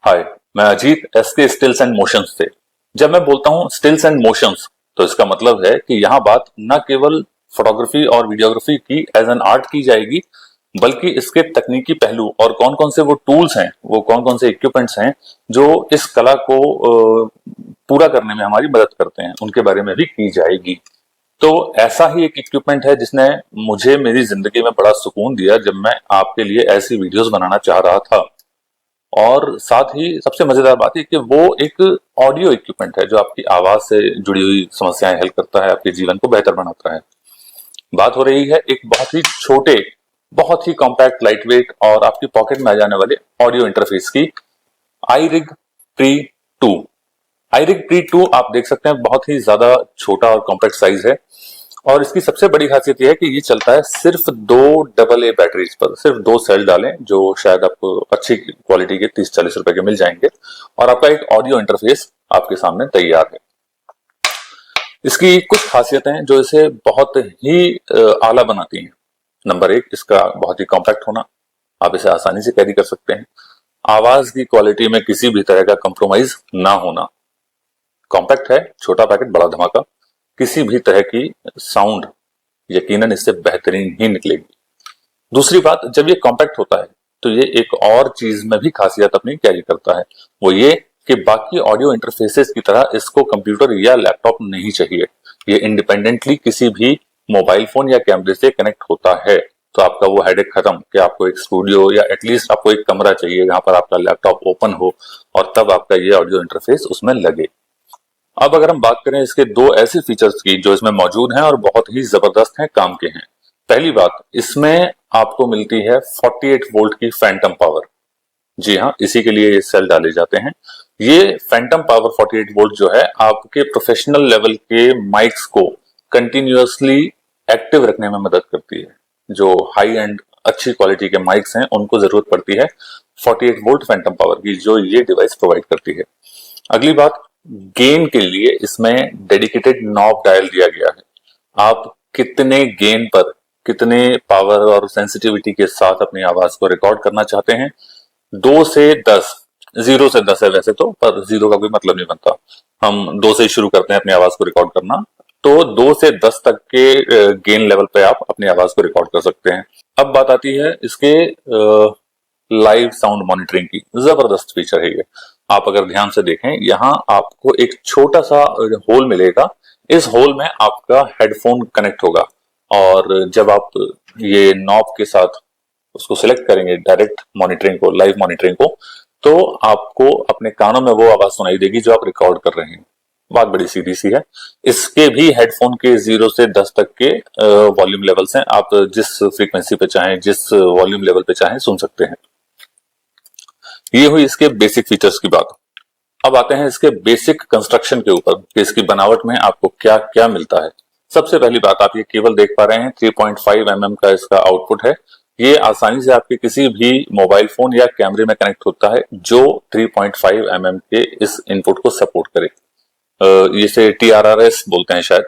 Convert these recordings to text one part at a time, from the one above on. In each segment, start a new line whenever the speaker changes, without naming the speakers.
हाय, मैं Ajit SK stills and motions से। जब मैं बोलता हूँ स्टिल्स एंड मोशंस तो इसका मतलब है कि यहाँ बात न केवल फोटोग्राफी और वीडियोग्राफी की एज एन आर्ट की जाएगी, बल्कि इसके तकनीकी पहलू और कौन कौन से वो टूल्स हैं, वो कौन कौन से इक्विपमेंट्स हैं जो इस कला को पूरा करने में हमारी मदद करते हैं, उनके बारे में भी की जाएगी। तो ऐसा ही एक इक्विपमेंट है जिसने मुझे मेरी जिंदगी में बड़ा सुकून दिया जब मैं आपके लिए ऐसी वीडियोस बनाना चाह रहा था। और साथ ही सबसे मजेदार बात है कि वो एक ऑडियो इक्विपमेंट है जो आपकी आवाज से जुड़ी हुई समस्याएं हल करता है, आपके जीवन को बेहतर बनाता है। बात हो रही है एक बहुत ही छोटे, बहुत ही कॉम्पैक्ट, लाइट वेट और आपकी पॉकेट में आ जाने वाले ऑडियो इंटरफेस की, iRig Pre 2। iRig Pre 2 आप देख सकते हैं बहुत ही ज्यादा छोटा और कॉम्पैक्ट साइज है, और इसकी सबसे बड़ी खासियत यह है कि ये चलता है सिर्फ दो AA बैटरीज पर। सिर्फ दो सेल डालें जो शायद आपको अच्छी क्वालिटी के 30-40 रुपए के मिल जाएंगे, और आपका एक ऑडियो इंटरफेस आपके सामने तैयार है। इसकी कुछ खासियतें जो इसे बहुत ही आला बनाती हैं। नंबर 1, इसका बहुत ही कॉम्पैक्ट होना, आप इसे आसानी से कैरी कर सकते हैं। आवाज की क्वालिटी में किसी भी तरह का कंप्रोमाइज ना होना। कॉम्पैक्ट है, छोटा पैकेट बड़ा धमाका, किसी भी तरह की साउंड यकीनन इससे बेहतरीन ही निकलेगी। दूसरी बात, जब ये कॉम्पैक्ट होता है तो ये एक और चीज में भी खासियत अपनी कैरी करता है, वो ये कि बाकी ऑडियो इंटरफेसेस की तरह इसको कंप्यूटर या लैपटॉप नहीं चाहिए। ये इंडिपेंडेंटली किसी भी मोबाइल फोन या कैमरे से कनेक्ट होता है। तो आपका वो हेडेक खत्म कि आपको एक स्टूडियो या एटलीस्ट आपको एक कमरा चाहिए जहां पर आपका लैपटॉप ओपन हो और तब आपका ये ऑडियो इंटरफेस उसमें लगे। अब अगर हम बात करें इसके दो ऐसे फीचर्स की जो इसमें मौजूद हैं और बहुत ही जबरदस्त हैं, काम के हैं। पहली बात, इसमें आपको मिलती है 48 वोल्ट की फैंटम पावर। जी हाँ, इसी के लिए ये सेल डाले जाते हैं। ये फैंटम पावर 48 वोल्ट जो है आपके प्रोफेशनल लेवल के माइक्स को कंटिन्यूअसली एक्टिव रखने में मदद करती है। जो हाई एंड अच्छी क्वालिटी के माइक्स हैं उनको जरूरत पड़ती है 48 वोल्ट फैंटम पावर की, जो ये डिवाइस प्रोवाइड करती है। अगली बात, गेन के लिए इसमें डेडिकेटेड नॉब डायल दिया गया है। आप कितने गेन पर, कितने पावर और सेंसिटिविटी के साथ अपनी आवाज को रिकॉर्ड करना चाहते हैं, 2 से 10, 0 से 10 है वैसे तो, पर 0 का कोई मतलब नहीं बनता। हम 2 से ही शुरू करते हैं अपनी आवाज को रिकॉर्ड करना, तो 2 से 10 तक के गेन लेवल पे आप अपनी आवाज को रिकॉर्ड कर सकते हैं। अब बात आती है इसके लाइव साउंड मॉनिटरिंग की। जबरदस्त फीचर है ये। आप अगर ध्यान से देखें, यहाँ आपको एक छोटा सा होल मिलेगा। इस होल में आपका हेडफोन कनेक्ट होगा, और जब आप ये नॉब के साथ उसको सिलेक्ट करेंगे, डायरेक्ट मॉनिटरिंग को, लाइव मॉनिटरिंग को, तो आपको अपने कानों में वो आवाज सुनाई देगी जो आप रिकॉर्ड कर रहे हैं। बात बड़ी सीधी सी है। इसके भी हेडफोन के 0 से 10 तक के वॉल्यूम लेवल्स हैं। आप जिस फ्रीक्वेंसी पे चाहें, जिस वॉल्यूम लेवल पे चाहें सुन सकते हैं। ये हुई इसके बेसिक फीचर्स की बात। अब आते हैं इसके बेसिक कंस्ट्रक्शन के ऊपर कि इसकी बनावट में आपको क्या क्या मिलता है। सबसे पहली बात, आप ये केबल देख पा रहे हैं, 3.5 mm का इसका आउटपुट है। ये आसानी से आपके किसी भी मोबाइल फोन या कैमरे में कनेक्ट होता है जो 3.5 mm के इस इनपुट को सपोर्ट करे। इसे TRRS बोलते हैं शायद।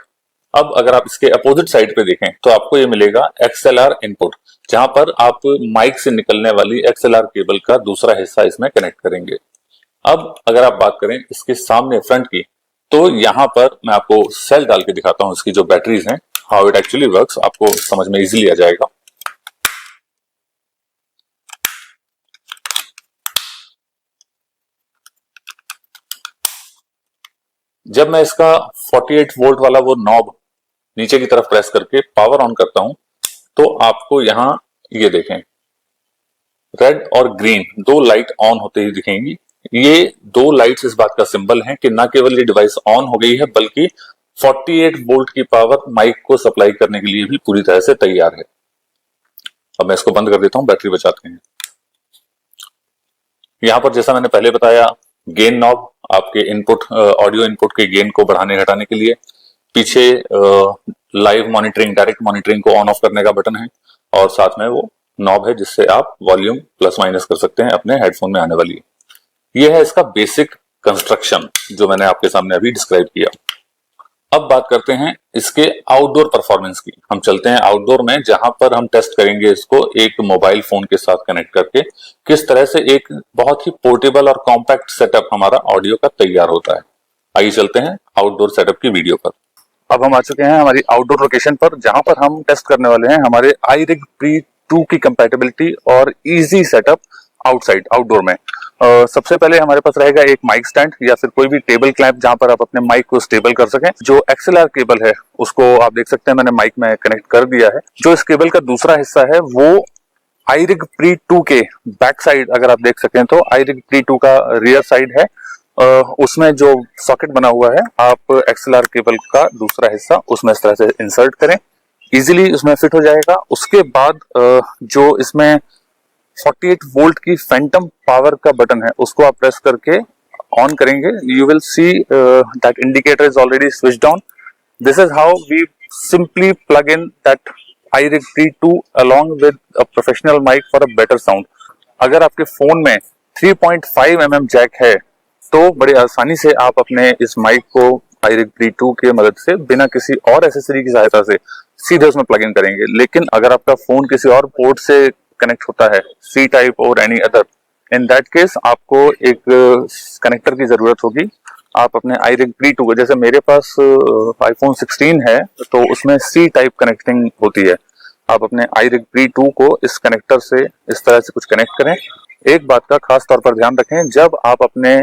अब अगर आप इसके अपोजिट साइड पे देखें तो आपको ये मिलेगा XLR इनपुट, जहां पर आप माइक से निकलने वाली XLR केबल का दूसरा हिस्सा इसमें कनेक्ट करेंगे। अब अगर आप बात करें इसके सामने फ्रंट की, तो यहां पर मैं आपको सेल डाल के दिखाता हूं इसकी जो बैटरीज हैं, हाउ इट एक्चुअली वर्क्स, आपको समझ में इजीली आ जाएगा। जब मैं इसका 48 वोल्ट वाला वो नॉब नीचे की तरफ प्रेस करके पावर ऑन करता हूं, तो आपको यहां ये देखें, रेड और ग्रीन दो लाइट ऑन होते ही दिखेंगी। ये दो लाइट्स इस बात का सिंबल हैं कि ना केवल ये डिवाइस ऑन हो गई है, बल्कि 48 वोल्ट की पावर माइक को सप्लाई करने के लिए भी पूरी तरह से तैयार है। अब मैं इसको बंद कर देता हूं, बैटरी बचाते हैं। यहां पर जैसा मैंने पहले बताया, गेन नॉब आपके इनपुट, ऑडियो इनपुट के गेन को बढ़ाने घटाने के लिए। पीछे लाइव मॉनिटरिंग, डायरेक्ट मॉनिटरिंग को ऑन ऑफ करने का बटन है, और साथ में वो नॉब है जिससे आप वॉल्यूम प्लस माइनस कर सकते हैं अपने हेडफोन में आने वाली। ये है इसका बेसिक कंस्ट्रक्शन जो मैंने आपके सामने अभी डिस्क्राइब किया। अब बात करते हैं इसके आउटडोर परफॉर्मेंस की। हम चलते हैं आउटडोर में, जहां पर हम टेस्ट करेंगे इसको एक मोबाइल फोन के साथ कनेक्ट करके किस तरह से एक बहुत ही पोर्टेबल और कॉम्पैक्ट सेटअप हमारा ऑडियो का तैयार होता है। आइए चलते हैं आउटडोर सेटअप की वीडियो पर। अब हम आ चुके हैं हमारी आउटडोर लोकेशन पर, जहां पर हम टेस्ट करने वाले हैं हमारे iRig Pre 2 की कंपैटिबिलिटी और इजी सेटअप आउटडोर में। सबसे पहले हमारे पास रहेगा एक माइक स्टैंड या फिर कोई भी टेबल क्लैंप, जहां पर आप अपने माइक को स्टेबल कर सकें। जो XLR केबल है उसको आप देख सकते हैं मैंने माइक में कनेक्ट कर दिया है। जो इस केबल का दूसरा हिस्सा है वो iRig Pre 2 के बैक साइड, अगर आप देख सकें तो iRig Pre 2 का रियर साइड है। उसमें जो सॉकेट बना हुआ है, आप XLR केबल का दूसरा हिस्सा उसमें इस तरह से इंसर्ट करें, इजीली उसमें फिट हो जाएगा। उसके बाद जो इसमें 48 वोल्ट की फैंटम पावर का बटन है उसको आप प्रेस करके ऑन करेंगे, you will see that indicator is already switched on. This is how we simply plug in that iRig Pre 2 along with a professional mic for a better sound। अगर आपके phone में 3.5 mm Jack है तो बड़ी आसानी से आप अपने इस माइक को iRig Pre 2 के मदद से बिना किसी और एसेसरी की सहायता से सीधे उसमें प्लग इन करेंगे। लेकिन अगर आपका फोन किसी और पोर्ट से कनेक्ट होता है, C टाइप और any other, in that case आपको एक कनेक्टर की जरूरत होगी। आप अपने iRig Pre 2 को, जैसे मेरे पास iPhone 16 है तो उसमें C टाइप कनेक्टिंग होती है, आप अपने iRig Pre 2 को इस कनेक्टर से इस तरह से कुछ कनेक्ट करें। एक बात का खास तौर पर ध्यान रखें, जब आप अपने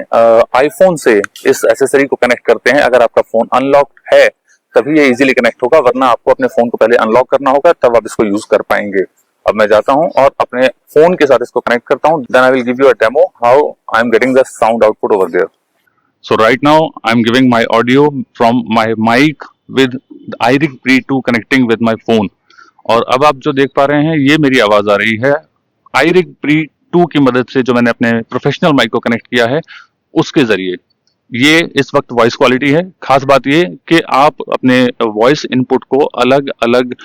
आईफोन से इस एसेसरी को कनेक्ट करते हैं, अगर आपका फोन अनलॉक्ड है तभी ये इजीली कनेक्ट होगा, वरना आपको अपने फोन को पहले अनलॉक करना होगा, तब आप इसको यूज कर पाएंगे। अब मैं जाता हूं और अपने फोन के साथ इसको कनेक्ट करता हूं, then I will give you a demo how I am getting the sound output over there. So right now I'm giving my audio from my mic with the iRig Pre 2 connecting with my phone। और अब आप जो देख पा रहे हैं ये मेरी आवाज आ रही है iRig Pre 2 की मदद से, जो मैंने अपने प्रोफेशनल माइक को कनेक्ट किया है उसके जरिए। ये इस वक्त वॉइस क्वालिटी है। खास बात ये कि आप अपने वॉइस इनपुट को अलग अलग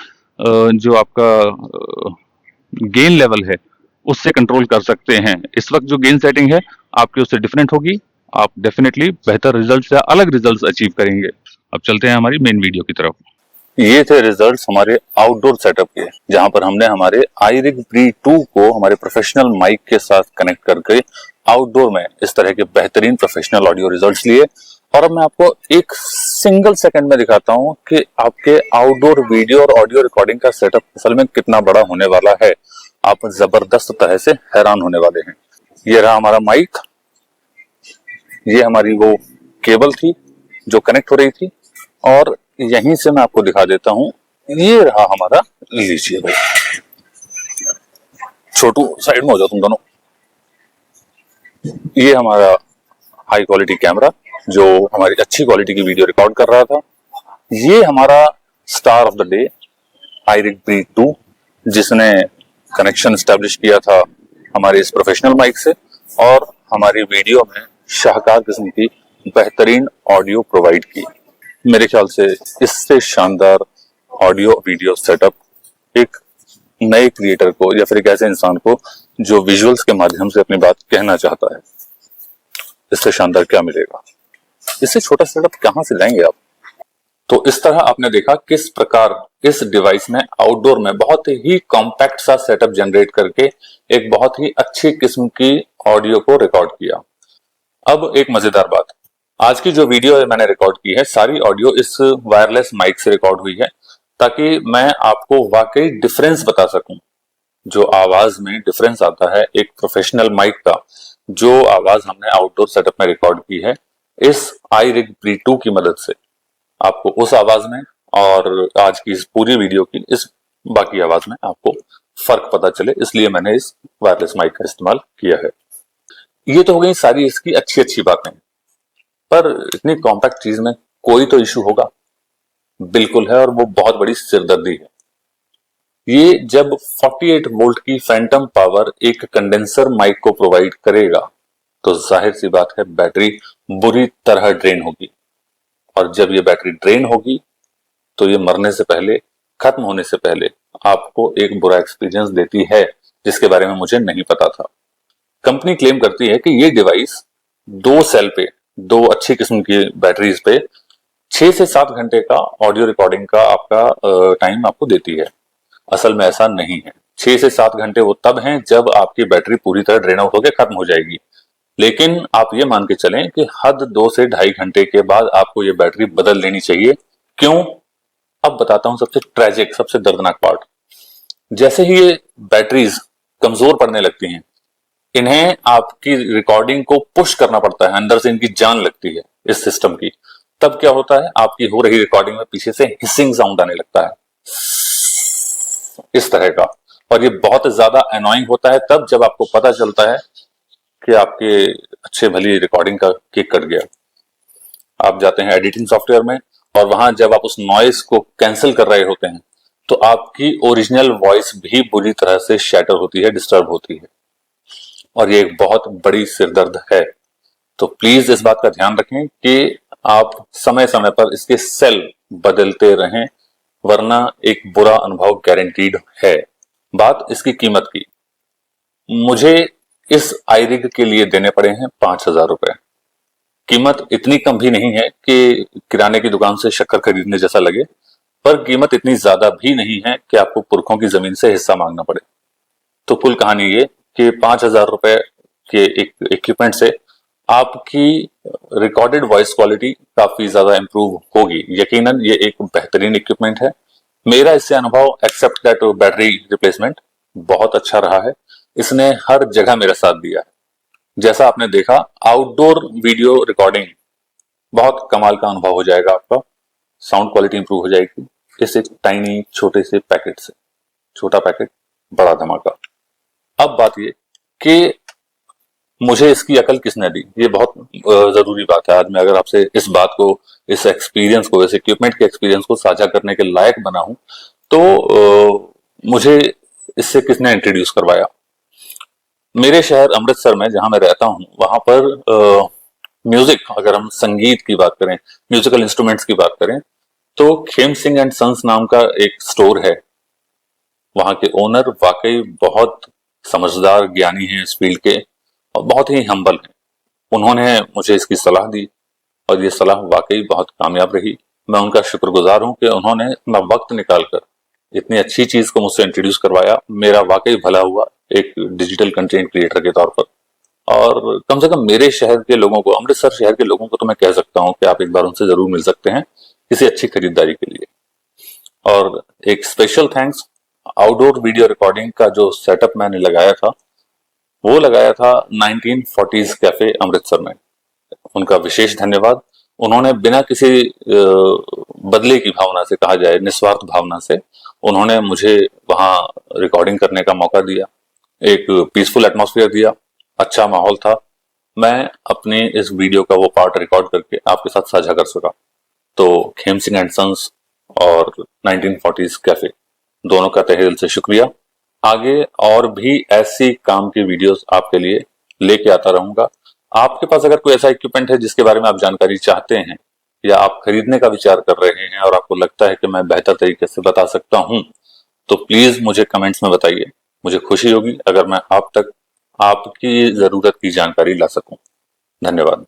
जो आपका गेन लेवल है उससे कंट्रोल कर सकते हैं। इस वक्त जो गेन सेटिंग है आपकी उससे डिफरेंट होगी, आप डेफिनेटली बेहतर रिजल्ट्स या अलग रिजल्ट्स अचीव करेंगे। अब चलते हैं हमारी मेन वीडियो की तरफ। ये थे रिजल्ट्स हमारे आउटडोर सेटअप के, जहां पर हमने हमारे iRig Pre 2 को हमारे प्रोफेशनल माइक के साथ कनेक्ट करके आउटडोर में इस तरह के बेहतरीन प्रोफेशनल ऑडियो रिजल्ट्स लिए। और अब मैं आपको एक सिंगल सेकंड में दिखाता हूं कि आपके आउटडोर वीडियो और ऑडियो रिकॉर्डिंग का सेटअप असल में कितना बड़ा होने वाला है। आप जबरदस्त तरह से हैरान होने वाले हैं। ये रहा हमारा माइक, ये हमारी वो केबल थी जो कनेक्ट हो रही थी, और यहीं से मैं आपको दिखा देता हूं, ये रहा हमारा, लीजिए भाई छोटू साइड में हो जाओ तुम दोनों, ये हमारा हाई क्वालिटी कैमरा जो हमारी अच्छी क्वालिटी की वीडियो रिकॉर्ड कर रहा था। ये हमारा star of the day iRig Pre 2, जिसने कनेक्शन एस्टेब्लिश किया था हमारे इस प्रोफेशनल माइक से और हमारी वीडियो में शाहकार किस्म की बेहतरीन ऑडियो प्रोवाइड की। मेरे ख्याल से इससे शानदार ऑडियो वीडियो सेटअप एक नए क्रिएटर को या फिर एक ऐसे इंसान को जो विजुअल्स के माध्यम से अपनी बात कहना चाहता है, इससे शानदार क्या मिलेगा। इससे छोटा सेटअप कहां से लाएंगे आप। तो इस तरह आपने देखा किस प्रकार इस डिवाइस ने आउटडोर में बहुत ही कॉम्पैक्ट सा सेटअप जनरेट करके एक बहुत ही अच्छी किस्म की ऑडियो को रिकॉर्ड किया। अब एक मजेदार बात, आज की जो वीडियो मैंने रिकॉर्ड की है सारी ऑडियो इस वायरलेस माइक से रिकॉर्ड हुई है, ताकि मैं आपको वाकई डिफरेंस बता सकूं। जो आवाज में डिफरेंस आता है एक प्रोफेशनल माइक का, जो आवाज हमने आउटडोर सेटअप में रिकॉर्ड की है इस iRig Pre 2 की मदद से, आपको उस आवाज में और आज की इस पूरी वीडियो की इस बाकी आवाज में आपको फर्क पता चले, इसलिए मैंने इस वायरलेस माइक का इस्तेमाल किया है। ये तो हो गई सारी इसकी अच्छी अच्छी बातें, पर इतनी कॉम्पैक्ट चीज में कोई तो इशू होगा। बिल्कुल है, और वो बहुत बड़ी सिरदर्दी है। ये जब 48 वोल्ट की फैंटम पावर एक कंडेंसर माइक को प्रोवाइड करेगा तो जाहिर सी बात है बैटरी बुरी तरह ड्रेन होगी, और जब ये बैटरी ड्रेन होगी तो ये मरने से पहले, खत्म होने से पहले आपको एक बुरा एक्सपीरियंस देती है, जिसके बारे में मुझे नहीं पता था। कंपनी क्लेम करती है कि ये डिवाइस 2 सेल पे, 2 अच्छी किस्म की बैटरीज पे 6 से 7 घंटे का ऑडियो रिकॉर्डिंग का आपका टाइम आपको देती है। असल में ऐसा नहीं है। 6 से 7 घंटे वो तब हैं जब आपकी बैटरी पूरी तरह ड्रेन आउट होकर खत्म हो जाएगी। लेकिन आप ये मान के चलें कि हद 2 से ढाई घंटे के बाद आपको ये बैटरी बदल लेनी चाहिए। क्यों? अब बताता हूं सबसे ट्रेजिक, सबसे दर्दनाक पार्ट। जैसे ही ये बैटरीज कमजोर पड़ने लगती हैं, इन्हें आपकी रिकॉर्डिंग को पुश करना पड़ता है, अंदर से इनकी जान लगती है इस सिस्टम की। तब क्या होता है, आपकी हो रही रिकॉर्डिंग में पीछे से हिसिंग साउंड आने लगता है, इस तरह का। और ये बहुत ज्यादा एनोइंग होता है तब जब आपको पता चलता है कि आपके अच्छे भली रिकॉर्डिंग का केक कट गया। आप जाते हैं एडिटिंग सॉफ्टवेयर में और वहां जब आप उस नॉइस को कैंसिल कर रहे होते हैं तो आपकी ओरिजिनल वॉइस भी बुरी तरह से शैटर होती है, डिस्टर्ब होती है, और ये एक बहुत बड़ी सिरदर्द है। तो प्लीज इस बात का ध्यान रखें कि आप समय समय पर इसके सेल बदलते रहें, वरना एक बुरा अनुभव गारंटीड है। बात इसकी कीमत की, मुझे इस आईरिग के लिए देने पड़े हैं 5,000 रुपए। कीमत इतनी कम भी नहीं है कि किराने की दुकान से शक्कर खरीदने जैसा लगे, पर कीमत इतनी ज्यादा भी नहीं है कि आपको पुरखों की जमीन से हिस्सा मांगना पड़े। तो कुल कहानी ये कि 5,000 रुपए के एक इक्विपमेंट से आपकी रिकॉर्डेड वॉइस क्वालिटी काफी ज्यादा इंप्रूव होगी। यकीनन ये एक बेहतरीन इक्विपमेंट है। मेरा इससे अनुभव, एक्सेप्ट दैट बैटरी रिप्लेसमेंट, बहुत अच्छा रहा है। इसने हर जगह मेरा साथ दिया है। जैसा आपने देखा, आउटडोर वीडियो रिकॉर्डिंग बहुत कमाल का अनुभव हो जाएगा आपका। साउंड क्वालिटी इंप्रूव हो जाएगी इस एक टाइनी छोटे से पैकेट से। छोटा पैकेट, बड़ा धमाका। अब बात ये कि मुझे इसकी अकल किसने दी, ये बहुत जरूरी बात है। आज मैं अगर आपसे इस बात को, इस एक्सपीरियंस को, इस इक्विपमेंट के एक्सपीरियंस को साझा करने के लायक बना हूं तो मुझे इससे किसने इंट्रोड्यूस करवाया। मेरे शहर अमृतसर में जहां मैं रहता हूं, वहां पर म्यूजिक, अगर हम संगीत की बात करें, म्यूजिकल इंस्ट्रूमेंट्स की बात करें, तो खेम सिंह एंड सन्स नाम का एक स्टोर है। वहां के ओनर वाकई बहुत समझदार, ज्ञानी हैं इस फील्ड के, और बहुत ही हम्बल हैं। उन्होंने मुझे इसकी सलाह दी और ये सलाह वाकई बहुत कामयाब रही। मैं उनका शुक्रगुजार हूं कि उन्होंने अपना वक्त निकालकर इतनी अच्छी चीज को मुझसे इंट्रोड्यूस करवाया। मेरा वाकई भला हुआ एक डिजिटल कंटेंट क्रिएटर के तौर पर। और कम से कम मेरे शहर के लोगों को, अमृतसर शहर के लोगों को तो मैं कह सकता हूं कि आप एक बार उनसे जरूर मिल सकते हैं किसी अच्छी खरीदारी के लिए। और एक special thanks, outdoor video recording का जो सेटअप मैंने लगाया था, वो लगाया था 1940s कैफे अमृतसर में। उनका विशेष धन्यवाद। उन्होंने बिना किसी बदले की भावना से, कहा जाए निस्वार्थ भावना से, उन्होंने मुझे वहां रिकॉर्डिंग करने का मौका दिया। एक पीसफुल एटमॉस्फेयर दिया, अच्छा माहौल था। मैं अपने इस वीडियो का वो पार्ट रिकॉर्ड करके आपके साथ साझा कर सका। तो खेम सिंह एंड सन्स और 1940s कैफे, दोनों का तहे दिल से शुक्रिया। आगे और भी ऐसी काम की वीडियोस आपके लिए लेके आता रहूंगा। आपके पास अगर कोई ऐसा इक्विपमेंट है जिसके बारे में आप जानकारी चाहते हैं, या आप खरीदने का विचार कर रहे हैं और आपको लगता है कि मैं बेहतर तरीके से बता सकता हूं, तो प्लीज मुझे कमेंट्स में बताइए। मुझे खुशी होगी अगर मैं आप तक आपकी जरूरत की जानकारी ला सकूं। धन्यवाद।